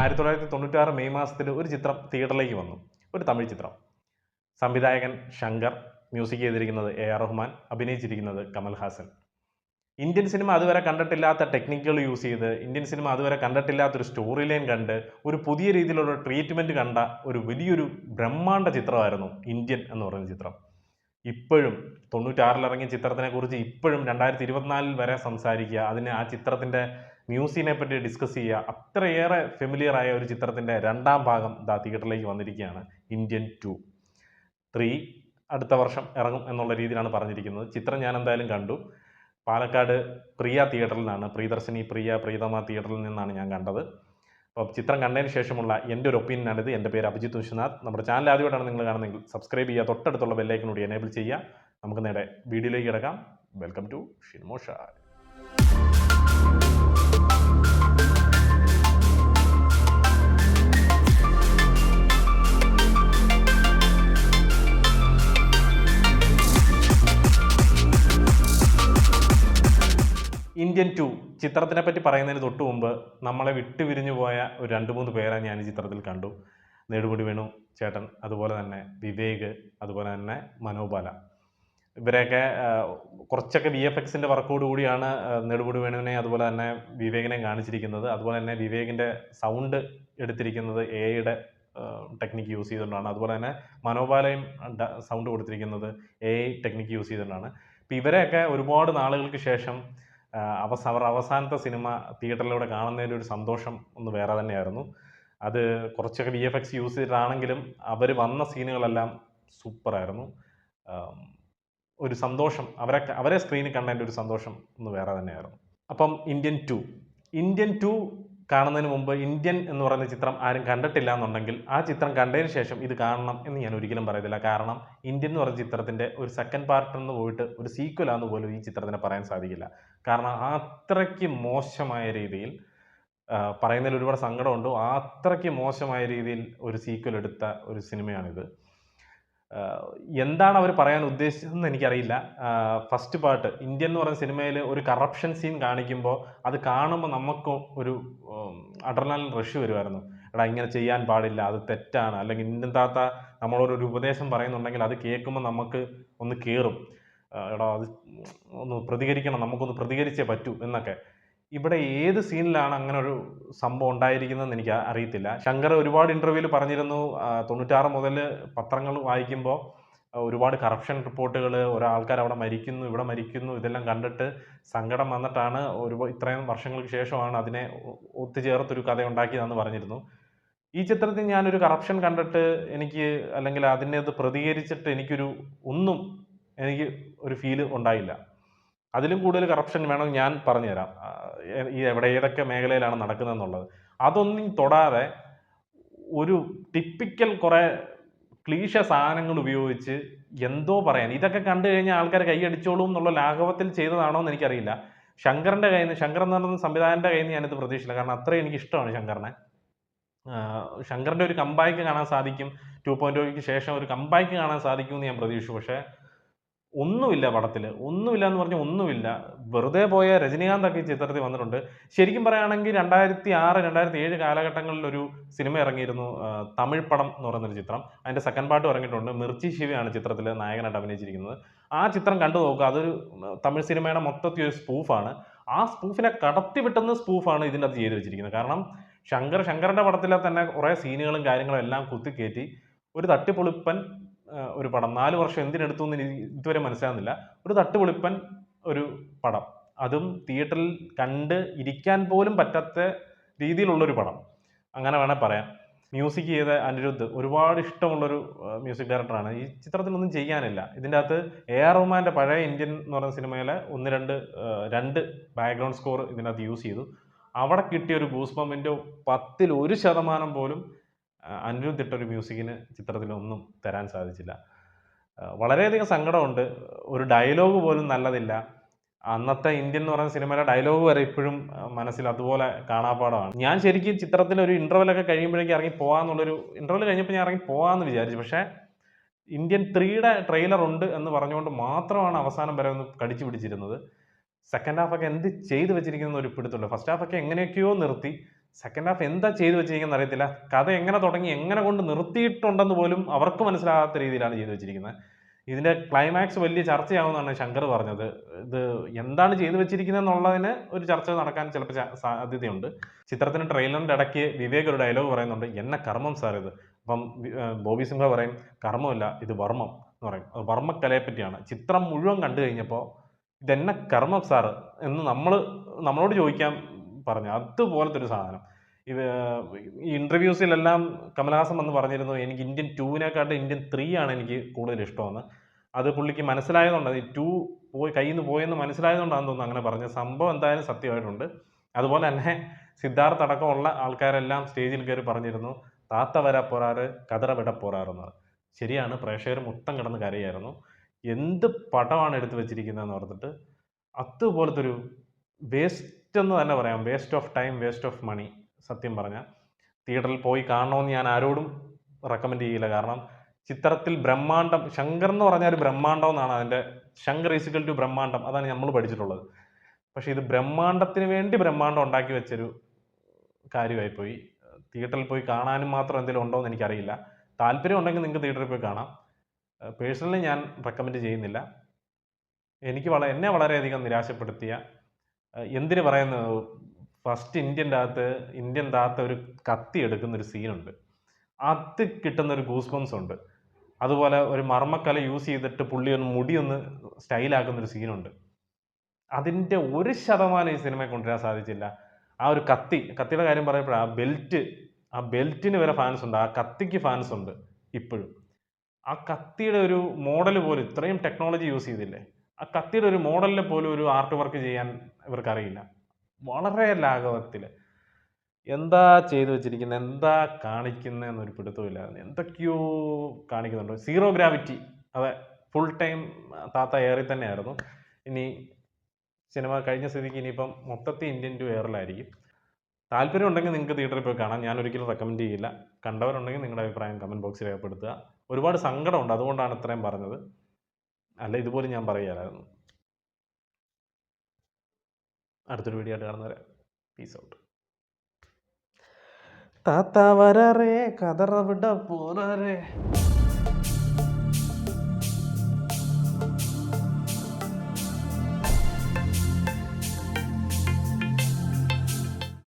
1996 May മാസത്തിൽ ഒരു ചിത്രം തിയേറ്ററിലേക്ക് വന്നു. ഒരു തമിഴ് ചിത്രം. സംവിധായകൻ ശങ്കർ, മ്യൂസിക് ചെയ്തിരിക്കുന്നത് AR റഹ്മാൻ, അഭിനയിച്ചിരിക്കുന്നത് കമൽഹാസൻ. ഇന്ത്യൻ സിനിമ അതുവരെ കണ്ടിട്ടില്ലാത്ത ടെക്നിക്കുകൾ യൂസ് ചെയ്ത്, ഇന്ത്യൻ സിനിമ അതുവരെ കണ്ടിട്ടില്ലാത്തൊരു സ്റ്റോറി ലൈൻ കണ്ട്, ഒരു പുതിയ രീതിയിലുള്ള ട്രീറ്റ്മെൻറ്റ് കണ്ട ഒരു വലിയൊരു ബ്രഹ്മാണ്ഡ ചിത്രമായിരുന്നു ഇന്ത്യൻ എന്ന് പറയുന്ന ചിത്രം. ഇപ്പോഴും 96 ഇറങ്ങിയ ചിത്രത്തിനെക്കുറിച്ച് ഇപ്പോഴും 2024 വരെ സംസാരിക്കുക, ആ ചിത്രത്തിൻ്റെ മ്യൂസിക്കിനെ പറ്റി ഡിസ്കസ് ചെയ്യുക, അത്രയേറെ ഫെമിലിയർ ആയ ഒരു ചിത്രത്തിൻ്റെ രണ്ടാം ഭാഗം തിയേറ്ററിലേക്ക് വന്നിരിക്കുകയാണ്. ഇന്ത്യൻ 2. 3 അടുത്ത വർഷം ഇറങ്ങും എന്നുള്ള രീതിയിലാണ് പറഞ്ഞിരിക്കുന്നത്. ചിത്രം ഞാൻ എന്തായാലും കണ്ടു. പാലക്കാട് പ്രിയ തിയേറ്ററിൽ നിന്നാണ്, പ്രിയദർശിനി പ്രിയതമ തിയേറ്ററിൽ നിന്നാണ് ഞാൻ കണ്ടത്. അപ്പോൾ ചിത്രം കണ്ടതിന് ശേഷമുള്ള എൻ്റെ ഒരു ഒപ്പീനിയനാണിത്. എൻ്റെ പേര് അഭിജിത്ത് വിശ്വനാഥ്. നമ്മുടെ ചാനൽ ആദ്യമായിട്ടാണ് നിങ്ങൾ കാണുന്നതെങ്കിൽ സബ്സ്ക്രൈബ് ചെയ്യുക, തൊട്ടടുത്തുള്ള ബെല്ലൈക്കൻ കൂടി എനേബിൾ ചെയ്യുക. നമുക്ക് നേരെ വീഡിയോയിലേക്ക് കിടക്കാം. വെൽക്കം ടു ഷിൻമോഷ. ഇന്ത്യൻ 2 ചിത്രത്തിനെ പറ്റി പറയുന്നതിന് തൊട്ട് മുമ്പ് നമ്മളെ വിട്ടുപിരിഞ്ഞു പോയ ഒരു 2-3 പേരെ ഞാൻ ഈ ചിത്രത്തിൽ കണ്ടു. നെടുമുടി വേണു ചേട്ടൻ, അതുപോലെ തന്നെ വിവേക്, അതുപോലെ തന്നെ മനോബാല. ഇവരെയൊക്കെ കുറച്ചൊക്കെ VFXൻ്റെ വർക്കോട് കൂടിയാണ് നെടുമുടി വേണുവിനെ അതുപോലെ തന്നെ വിവേകിനെയും കാണിച്ചിരിക്കുന്നത്. അതുപോലെ തന്നെ വിവേകിൻ്റെ സൗണ്ട് എടുത്തിരിക്കുന്നത് AI ടെക്നിക്ക് യൂസ് ചെയ്തുകൊണ്ടാണ്. അതുപോലെ തന്നെ മനോബാലയും സൗണ്ട് കൊടുത്തിരിക്കുന്നത് AI ടെക്നിക്ക് യൂസ് ചെയ്തുകൊണ്ടാണ്. അപ്പോൾ ഇവരെയൊക്കെ ഒരുപാട് നാളുകൾക്ക് ശേഷം അവസാനത്തെ സിനിമ തിയേറ്ററിലൂടെ കാണുന്നതിൻ്റെ ഒരു സന്തോഷം ഒന്ന് വേറെ തന്നെയായിരുന്നു. അത് കുറച്ചൊക്കെ VFX യൂസ് ചെയ്തിട്ടാണെങ്കിലും അവർ വന്ന സീനുകളെല്ലാം സൂപ്പറായിരുന്നു. ഒരു സന്തോഷം, അവരെ സ്ക്രീനിൽ കണ്ടതിൻ്റെ ഒരു സന്തോഷം ഒന്ന് വേറെ തന്നെയായിരുന്നു. അപ്പം ഇന്ത്യൻ 2 കാണുന്നതിന് മുമ്പ് ഇന്ത്യൻ എന്ന് പറയുന്ന ചിത്രം ആരും കണ്ടിട്ടില്ല എന്നുണ്ടെങ്കിൽ ആ ചിത്രം കണ്ടതിന് ശേഷം ഇത് കാണണം എന്ന് ഞാൻ ഒരിക്കലും പറയത്തില്ല. കാരണം ഇന്ത്യൻ എന്ന് പറയുന്ന ചിത്രത്തിൻ്റെ ഒരു സെക്കൻഡ് പാർട്ടിൽ നിന്ന് പോയിട്ട് ഒരു സീക്വലാന്ന് പോലും ഈ ചിത്രത്തിനെ പറയാൻ സാധിക്കില്ല. കാരണം അത്രയ്ക്ക് മോശമായ രീതിയിൽ, പറയുന്നതിൽ ഒരുപാട് സങ്കടമുണ്ട്, അത്രയ്ക്ക് മോശമായ രീതിയിൽ ഒരു സീക്വൽ എടുത്ത ഒരു സിനിമയാണിത്. എന്താണ് അവർ പറയാൻ ഉദ്ദേശിച്ചതെന്ന് എനിക്കറിയില്ല. ഫസ്റ്റ് പാർട്ട് ഇന്ത്യൻ എന്ന് പറയുന്ന സിനിമയിൽ ഒരു കറപ്ഷൻ സീൻ കാണിക്കുമ്പോൾ അത് കാണുമ്പോൾ നമുക്ക് ഒരു അഡ്രിനാലിൻ റഷ് വരുമായിരുന്നു. എടാ ഇങ്ങനെ ചെയ്യാൻ പാടില്ല, അത് തെറ്റാണ്, അല്ലെങ്കിൽ ഇന്ത്യൻ താത്ത നമ്മളോടൊരു ഉപദേശം പറയുന്നുണ്ടെങ്കിൽ അത് കേൾക്കുമ്പോൾ നമുക്ക് ഒന്ന് കയറും, എടാ അത് ഒന്ന് പ്രതികരിക്കണം, നമുക്കൊന്ന് പ്രതികരിച്ചേ പറ്റൂ എന്നൊക്കെ. ഇവിടെ ഏത് സീനിലാണ് അങ്ങനെ ഒരു സംഭവം ഉണ്ടായിരിക്കുന്നതെന്ന് എനിക്ക് അറിയത്തില്ല. ശങ്കർ ഒരുപാട് ഇൻ്റർവ്യൂവിൽ പറഞ്ഞിരുന്നു, 96 മുതൽ പത്രങ്ങൾ വായിക്കുമ്പോൾ ഒരുപാട് കറപ്ഷൻ റിപ്പോർട്ടുകൾ, ഒരാൾക്കാർ അവിടെ മരിക്കുന്നു, ഇവിടെ മരിക്കുന്നു, ഇതെല്ലാം കണ്ടിട്ട് സങ്കടം വന്നിട്ടാണ് ഇത്രയും വർഷങ്ങൾക്ക് ശേഷമാണ് അതിനെ ഒത്തുചേർത്തൊരു കഥ ഉണ്ടാക്കിയതെന്ന് പറഞ്ഞിരുന്നു. ഈ ചിത്രത്തിൽ ഞാനൊരു കറപ്ഷൻ കണ്ടിട്ട് അല്ലെങ്കിൽ അതിനത് പ്രതികരിച്ചിട്ട് എനിക്ക് ഒരു ഫീല് ഉണ്ടായില്ല. അതിലും കൂടുതൽ കറപ്ഷൻ വേണമെങ്കിൽ ഞാൻ പറഞ്ഞുതരാം, ഏതൊക്കെ മേഖലയിലാണ് നടക്കുന്നതെന്നുള്ളത്. അതൊന്നും തൊടാതെ ഒരു ടിപ്പിക്കൽ കുറേ ക്ലീശ സാധനങ്ങൾ ഉപയോഗിച്ച് എന്തോ പറയാൻ, ഇതൊക്കെ കണ്ടു കഴിഞ്ഞാൽ ആൾക്കാർ കൈയടിച്ചോളും എന്നുള്ള ലാഘവത്തിൽ ചെയ്തതാണോ എന്ന് എനിക്കറിയില്ല. ശങ്കർ എന്ന് പറയുന്ന സംവിധായകൻ്റെ കയ്യിൽ നിന്ന് ഞാനിത് പ്രതീക്ഷിച്ചില്ല. കാരണം അത്രയും എനിക്കിഷ്ടമാണ് ശങ്കറിനെ. ശങ്കറിൻ്റെ ഒരു കമ്പാക്ക് കാണാൻ സാധിക്കും, 2.0 ശേഷം ഒരു കമ്പാക്ക് കാണാൻ സാധിക്കുമെന്ന് ഞാൻ പ്രതീക്ഷിച്ചു. പക്ഷേ ഒന്നുമില്ല പടത്തിൽ, ഒന്നുമില്ല എന്ന് പറഞ്ഞാൽ ഒന്നുമില്ല. വെറുതെ പോയ രജനീകാന്തൊക്കെ ഈ ചിത്രത്തിൽ വന്നിട്ടുണ്ട്. ശരിക്കും പറയുകയാണെങ്കിൽ 2006, 2007 കാലഘട്ടങ്ങളിൽ ഒരു സിനിമ ഇറങ്ങിയിരുന്നു, തമിഴ് പടം എന്ന് പറയുന്നൊരു ചിത്രം. അതിൻ്റെ സെക്കൻഡ് പാർട്ട് ഇറങ്ങിയിട്ടുണ്ട്. മിർച്ചി ശിവയാണ് ചിത്രത്തിൽ നായകനായിട്ട് അഭിനയിച്ചിരിക്കുന്നത്. ആ ചിത്രം കണ്ടു നോക്കുക. അതൊരു തമിഴ് സിനിമയുടെ മൊത്തത്തിൽ ഒരു സ്പൂഫാണ്. ആ സ്പൂഫിനെ കടത്തിവിട്ടുന്ന സ്പൂഫാണ് ഇതിൻ്റെ അത് ചെയ്തു വെച്ചിരിക്കുന്നത്. കാരണം ശങ്കറിൻ്റെ പടത്തിലെ തന്നെ കുറേ സീനുകളും കാര്യങ്ങളും എല്ലാം കുത്തിക്കയറ്റി ഒരു തട്ടിപ്പൊളിപ്പൻ ഒരു പടം. 4 വർഷം എന്തിനെടുത്തു എന്ന് ഇതുവരെ മനസ്സിലാകുന്നില്ല. ഒരു തട്ടുപൊളിപ്പൻ ഒരു പടം, അതും തിയേറ്ററിൽ കണ്ട് ഇരിക്കാൻ പോലും പറ്റാത്ത രീതിയിലുള്ളൊരു പടം, അങ്ങനെ വേണേൽ പറയാം. മ്യൂസിക് ചെയ്ത അനിരുദ്ധ് ഒരുപാട് ഇഷ്ടമുള്ളൊരു മ്യൂസിക് ഡയറക്ടറാണ്. ഈ ചിത്രത്തിലൊന്നും ചെയ്യാനില്ല. ഇതിൻ്റെ അകത്ത് AR റഹ്മാൻ്റെ പഴയ ഇന്ത്യൻ എന്ന് പറയുന്ന സിനിമയിലെ 2 ബാക്ക്ഗ്രൗണ്ട് സ്കോർ ഇതിനകത്ത് യൂസ് ചെയ്തു. അവിടെ കിട്ടിയ ഒരു ഗൂസ് ബമ്പിൻ്റെ 10% പോലും അനിരുദ്ധ് ഇട്ടൊരു മ്യൂസിക്കിന് ചിത്രത്തിലൊന്നും തരാൻ സാധിച്ചില്ല. വളരെയധികം സങ്കടമുണ്ട്. ഒരു ഡയലോഗ് പോലും നല്ലതില്ല. അന്നത്തെ ഇന്ത്യൻ എന്ന് പറയുന്ന സിനിമയിലെ ഡയലോഗ് വരെ ഇപ്പോഴും മനസ്സിൽ അതുപോലെ കാണാപ്പാടമാണ്. ഞാൻ ശരിക്കും ചിത്രത്തിൽ ഒരു ഇൻ്റർവെലൊക്കെ കഴിയുമ്പോഴേക്കും ഇറങ്ങി പോകാമെന്നുള്ളൊരു ഇൻ്റർവെൽ കഴിഞ്ഞപ്പോൾ ഞാൻ ഇറങ്ങി പോകാമെന്ന് വിചാരിച്ചു. പക്ഷേ ഇന്ത്യൻ 3യുടെ ട്രെയിലർ ഉണ്ട് എന്ന് പറഞ്ഞുകൊണ്ട് മാത്രമാണ് അവസാനം വരെ ഒന്ന് കടിച്ചു പിടിച്ചിരുന്നത്. സെക്കൻഡ് ഹാഫൊക്കെ എന്ത് ചെയ്ത് വെച്ചിരിക്കുന്ന ഒരു പിടുത്തമില്ല. ഫസ്റ്റ് ഹാഫൊക്കെ എങ്ങനെയൊക്കെയോ നിർത്തി, സെക്കൻഡ് ഹാഫ് എന്താ ചെയ്തു വെച്ചിരിക്കുന്നത് അറിയത്തില്ല. കഥ എങ്ങനെ തുടങ്ങി എങ്ങനെ കൊണ്ട് നിർത്തിയിട്ടുണ്ടെന്ന് പോലും അവർക്ക് മനസ്സിലാകാത്ത രീതിയിലാണ് ചെയ്തു വെച്ചിരിക്കുന്നത്. ഇതിന്റെ ക്ലൈമാക്സ് വലിയ ചർച്ചയാവുമെന്നാണ് ശങ്കർ പറഞ്ഞത്. ഇത് എന്താണ് ചെയ്തു വെച്ചിരിക്കുന്നത് എന്നുള്ളതിന് ഒരു ചർച്ച നടക്കാൻ ചിലപ്പോൾ സാധ്യതയുണ്ട്. ചിത്രത്തിന് ട്രെയിലറിന്റെ ഇടയ്ക്ക് വിവേക് ഒരു ഡയലോഗ് പറയുന്നുണ്ട്, എന്നെ കർമ്മം സാർ ഇത്. അപ്പം ബോബി സിംഹ പറയും, കർമ്മമില്ല ഇത് വർമ്മം എന്ന് പറയും. അത് വർമ്മക്കലയെ പറ്റിയാണ്. ചിത്രം മുഴുവൻ കണ്ടു കഴിഞ്ഞപ്പോൾ ഇതെന്നെ കർമ്മം സാർ എന്ന് നമ്മളോട് ചോദിക്കാൻ പറഞ്ഞു. അതുപോലത്തെ ഒരു സാധനം. ഇത് ഈ ഇന്റർവ്യൂസിലെല്ലാം കമലഹാസൻ വന്ന് പറഞ്ഞിരുന്നു, എനിക്ക് ഇന്ത്യൻ 2വിനെക്കാട്ടും ഇന്ത്യൻ 3 ആണ് എനിക്ക് കൂടുതൽ ഇഷ്ടമെന്ന്. അത് പുള്ളിക്ക് മനസ്സിലായതുകൊണ്ടാണ്, ഈ 2 കയ്യിൽ നിന്ന് പോയെന്ന് മനസ്സിലായതുകൊണ്ടാണെന്ന് തോന്നുന്നു അങ്ങനെ പറഞ്ഞത്. സംഭവം എന്തായാലും സത്യമായിട്ടുണ്ട്. അതുപോലെ തന്നെ സിദ്ധാർത്ഥ് അടക്കമുള്ള ആൾക്കാരെല്ലാം സ്റ്റേജിൽ കയറി പറഞ്ഞിരുന്നു, താത്ത വരാ പോരാറ് കതറ വിട പോരാറെന്ന്. ശരിയാണ്, പ്രേക്ഷകർ മൊത്തം കിടന്ന് കരയായിരുന്നു. എന്ത് പടമാണ് എടുത്തു വെച്ചിരിക്കുന്നതെന്ന് ഓർത്തിട്ട്. അതുപോലത്തെ ഒരു വേസ്റ്റ് എന്ന് തന്നെ പറയാം. Waste of time, waste of money. സത്യം പറഞ്ഞാൽ തിയേറ്ററിൽ പോയി കാണണമെന്ന് ഞാൻ ആരോടും റെക്കമെൻഡ് ചെയ്യില്ല. കാരണം ചിത്രത്തിൽ ബ്രഹ്മാണ്ടം, ശങ്കർ എന്ന് പറഞ്ഞാൽ ഒരു ബ്രഹ്മാണ്ടം എന്നാണ് അതിൻ്റെ. ശങ്കർ ഈസിക്കൽ ടു ബ്രഹ്മാണ്ടം, അതാണ് നമ്മൾ പഠിച്ചിട്ടുള്ളത്. പക്ഷെ ഇത് ബ്രഹ്മാണ്ടത്തിന് വേണ്ടി ബ്രഹ്മാണ്ടം ഉണ്ടാക്കി വെച്ചൊരു കാര്യമായിപ്പോയി. തിയേറ്ററിൽ പോയി കാണാനും മാത്രം എന്തെങ്കിലും ഉണ്ടോ എന്ന് എനിക്കറിയില്ല. താല്പര്യം ഉണ്ടെങ്കിൽ നിങ്ങൾക്ക് തിയേറ്ററിൽ പോയി കാണാം. പേഴ്സണലി ഞാൻ റെക്കമെൻഡ് ചെയ്യുന്നില്ല. എന്നെ വളരെയധികം നിരാശപ്പെടുത്തിയ, എന്തിന് പറയുന്നു, ഫസ്റ്റ് ഇന്ത്യൻ അകത്ത് ഒരു കത്തി എടുക്കുന്നൊരു സീനുണ്ട്. അത് കിട്ടുന്നൊരു ഗൂസ് ബംസ് ഉണ്ട്. അതുപോലെ ഒരു മർമ്മക്കല യൂസ് ചെയ്തിട്ട് പുള്ളി മുടിയൊന്ന് സ്റ്റൈലാക്കുന്നൊരു സീനുണ്ട്. അതിൻ്റെ 1% ഈ സിനിമയെ കൊണ്ടുവരാൻ സാധിച്ചില്ല. ആ ഒരു കത്തിയുടെ കാര്യം പറയുമ്പോഴാണ് ആ ബെൽറ്റിന് വരെ ഫാൻസ് ഉണ്ട്, ആ കത്തിക്ക് ഫാൻസ് ഉണ്ട് ഇപ്പോഴും. ആ കത്തിയുടെ ഒരു മോഡൽ പോലും, ഇത്രയും ടെക്നോളജി യൂസ് ചെയ്തില്ലേ, ആ കത്തിയുടെ ഒരു മോഡലിൽ പോലും ഒരു ആർട്ട് വർക്ക് ചെയ്യാൻ ഇവർക്കറിയില്ല. വളരെ ലാഘവത്തിൽ എന്താ ചെയ്തു വെച്ചിരിക്കുന്നത്, എന്താ കാണിക്കുന്നത് എന്നൊരു പിടുത്തമില്ല. എന്തൊക്കെയോ കാണിക്കുന്നുണ്ട്. Zero gravity. അതെ, ഫുൾ ടൈം താത്ത എയറിൽ തന്നെയായിരുന്നു. ഇനി സിനിമ കഴിഞ്ഞ സ്ഥിതിക്ക് ഇനിയിപ്പം മൊത്തത്തിൽ ഇന്ത്യൻ 2 എയറിലായിരിക്കും. താല്പര്യം ഉണ്ടെങ്കിൽ നിങ്ങൾക്ക് തിയേറ്ററിൽ പോയി കാണാം. ഞാൻ ഒരിക്കലും റെക്കമെൻഡ് ചെയ്യില്ല. കണ്ടവരുണ്ടെങ്കിൽ നിങ്ങളുടെ അഭിപ്രായം കമൻറ്റ് ബോക്സിൽ രേഖപ്പെടുത്തുക. ഒരുപാട് സങ്കടമുണ്ട്, അതുകൊണ്ടാണ് ഇത്രയും പറഞ്ഞത്. അല്ല ഇതുപോലും ഞാൻ പറയുകയായിരുന്നു. അടുത്തൊരു വീഡിയോ ആയിട്ട് കാണുന്നവരെ പീസ് ഔട്ട്. താത്ത വരാറേ കതറ വിട പോരാറേ.